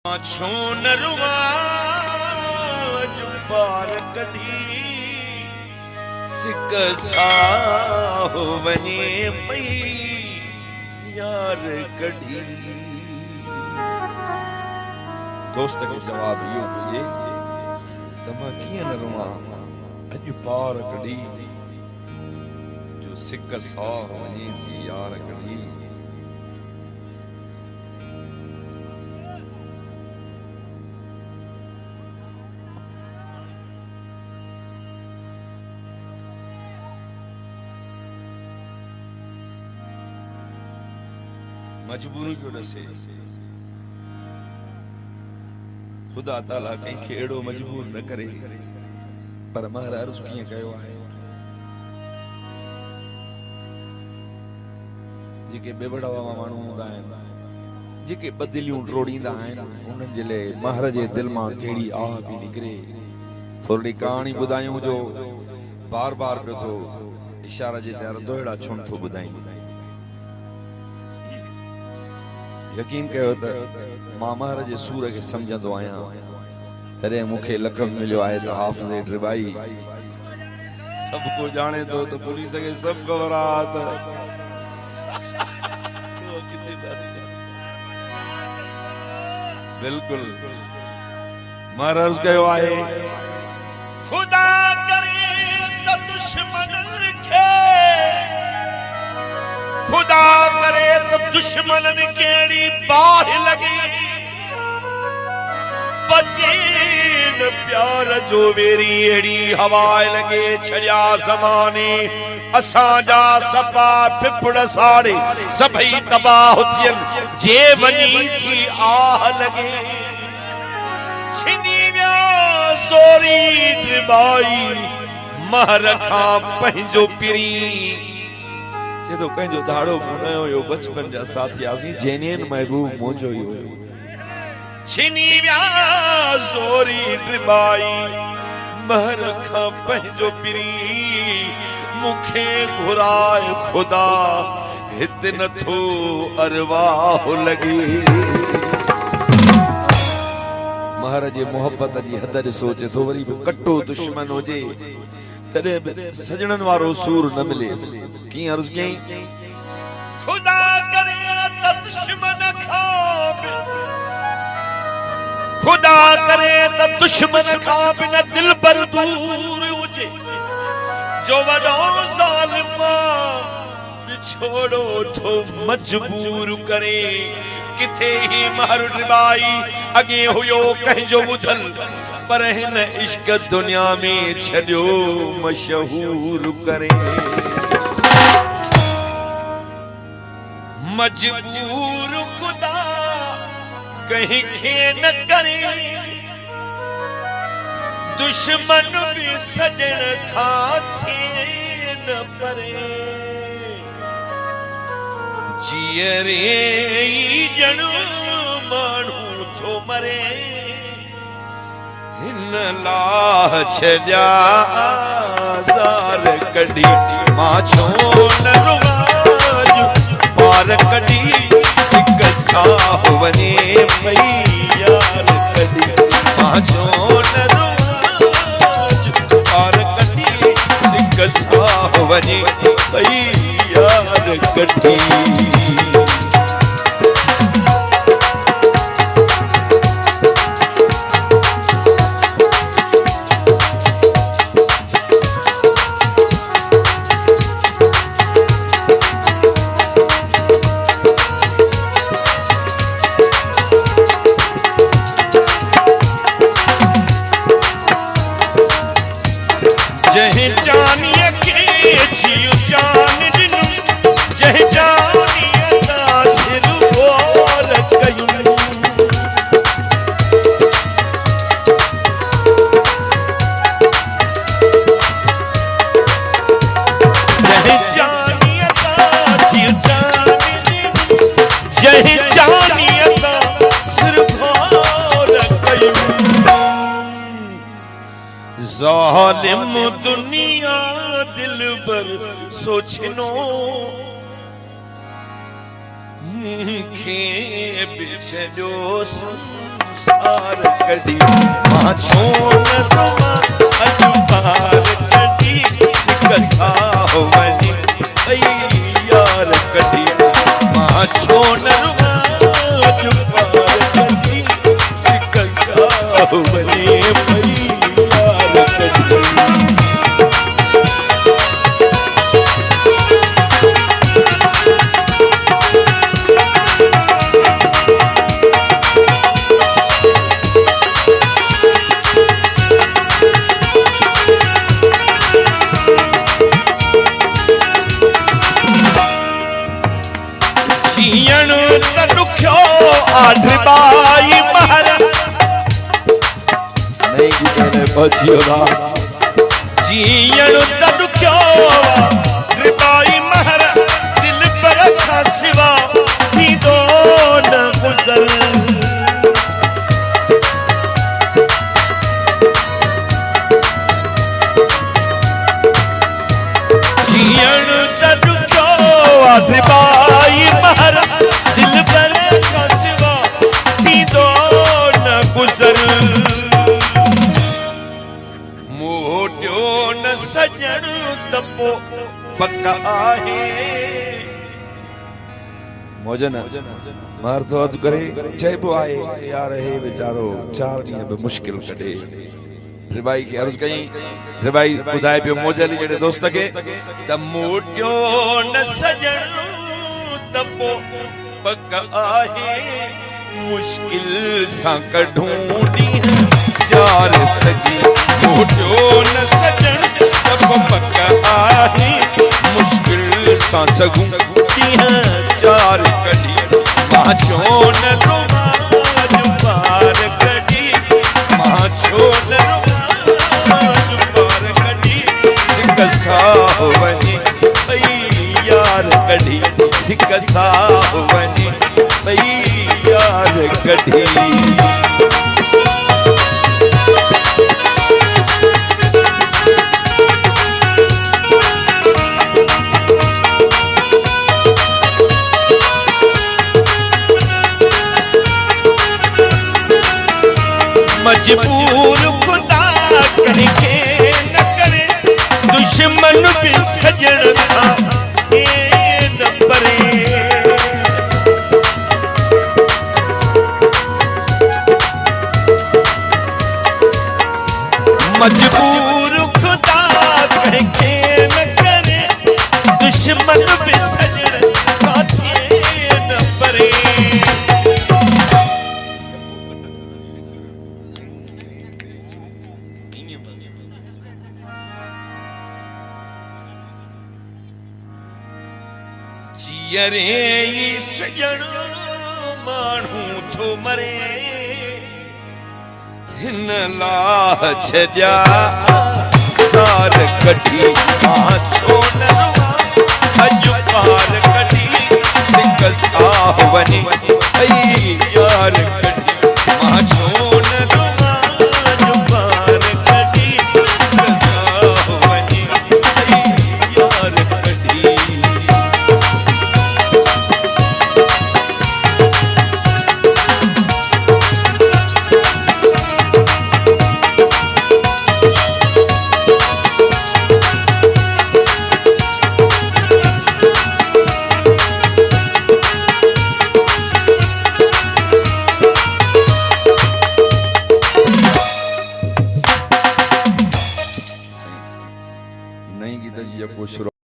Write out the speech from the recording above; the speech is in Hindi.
नरुआ पार कढी सिक साहो वञे पई यार कढी। दोस्त खे जवाब इहो मिले त मां कीअं न रुवां अॼु पार कढी जो सिक साहो वञे थी यार कढी। मजबूरी जो ॾसे खुदा ताला कंहिंखे अहिड़ो मजबूर न करे, पर महर अर्ज़ कीअं कयो आहे जेके बेवड़ा माण्हू हूंदा आहिनि, जेके बदिलियूं टोड़ींदा आहिनि, उन्हनि जे लाइ महर जे दिलि मां कहिड़ी आह पई निकिरे। थोरी कहाणी ॿुधायूं जो बार बार पियो थो इशारा जे तयार दोहिड़ा छुण थो ॿुधाई। यकीन कयो त मां महर जे सूर खे सम्झंदो आहियां, तॾहिं मूंखे लक़ब मिलियो आहे त हाफ़िज़ रिबाई। सभु को ॼाणे थो त पुलिस खे सभु ख़बर आहे त बिल्कुल महर अर्ज़ कयो आहे खुदा करे त दुश्मननि खे, खुदा करे तो दुश्मनन केड़ी बाह लगी, बचे न प्यार जो वेरी एड़ी हवाए लगे छड़िया ज़माने असां जा सपा पिपड़ साड़े सभई तबाह थियन जे वनी थी आह लगे। छिनी विया ज़ोरी ड्रिबाई महर खां पंहिंजो पिरी, तो कंहिंजो दाड़ो न हुयो बचपन जा साथियासी जेनियन महबूब मुंहिंजो ई हुयो। छिनी विया ज़ोरी ड्रिबाई महर खां पंहिंजो पिरी, मूंखे घुराए खुदा हिते नथो अरवाह लॻे। महर जे मोहब्बत जी हद ॾिसो, चए वरी बि कटो दुश्मन हुजे तॾहिं सजणन वारो सूर न मिलेस। की अर्ज़ कई खुदा करे त दुश्मन खां, खुदा करे त दुश्मन खां बिना दिल पर दूर हुजे, जो वॾो ज़ालिम विछोड़ो थो मजबूर करे। किथे ही महर रिबाई अॻे हुयो कंहिंजो ॿुधल, पर हिन इश्क दुनिया में छड़ियो मशहूर करे। मजबूर खुदा कहीं खे न करे, दुश्मन भी सजन खां थे न परे। जीअरे ॼण माण्हू थो मरे, हिन लाह छजा ज़ार कढी मां छो न रुवां पार कढी सिक साहो वञे पई यार कढी। मां छो न रुवां पार कढी सिक साहो वञे पई यार कढी। जहे जानिए के जियो जान दिनु, जहे जानिए ता सिर बोल कयूं। जहे जानिए ता जियो जान दिनु, जहे जानिए ता सिर बोल कयूं। ज़ालिम दुनिया दिल पर सोचनो खे बिछड़ो संसार कड़ी मां छोड़ रुमा अजबार कड़ी सिकसा वनी यार कड़ी मां छोड़ रुमा अजबार कड़ी सिकसा वनी यार कड़ी आधबाई महरा नहीं की कहने बचियो ना जीयण तब क्यों आधबाई महरा दिल पर रखा सिवा सीधो न गुजर जीयण तब क्यों आधबाई महरा दिल पर गुजर मोटियो न सजन तपो पक्का आहे मौजन मार तो आज करे चइबो आहे यार हे बेचारो 4 ॾींहं बि मुश्किल कढे रिबाई खे अर्ज़ कई रिबाई ॿुधाए पियो मौजली जहिड़े दोस्त खे त मोटियो न सजन तपो पक्का आहे मुश्किल सा कढूंडी यार सजी मोटियो न सजन तब पक्का आहे मुश्किल सा सगूंडी यार कढी मां छो न रुमा अजबार कढी मां छो न रुमा अजबार कढी सिकसा वनी यार कढी सिकसा वनी यार कढी मजबूर खुदा करके न करे दुश्मन भी सजन था न परे मजबूर खुदा करके न करे दुश्मन भी सजन साथी न परे जियरे सजन माण्हू थो मरे हिन लाह छजा सार कढी मां छो न अॼु पार कढी सिक साह वनी यार कढी मां छो न अॼु पार कढी सिक साह वनी यार कढी नहीं गीता जी जब वो शुरू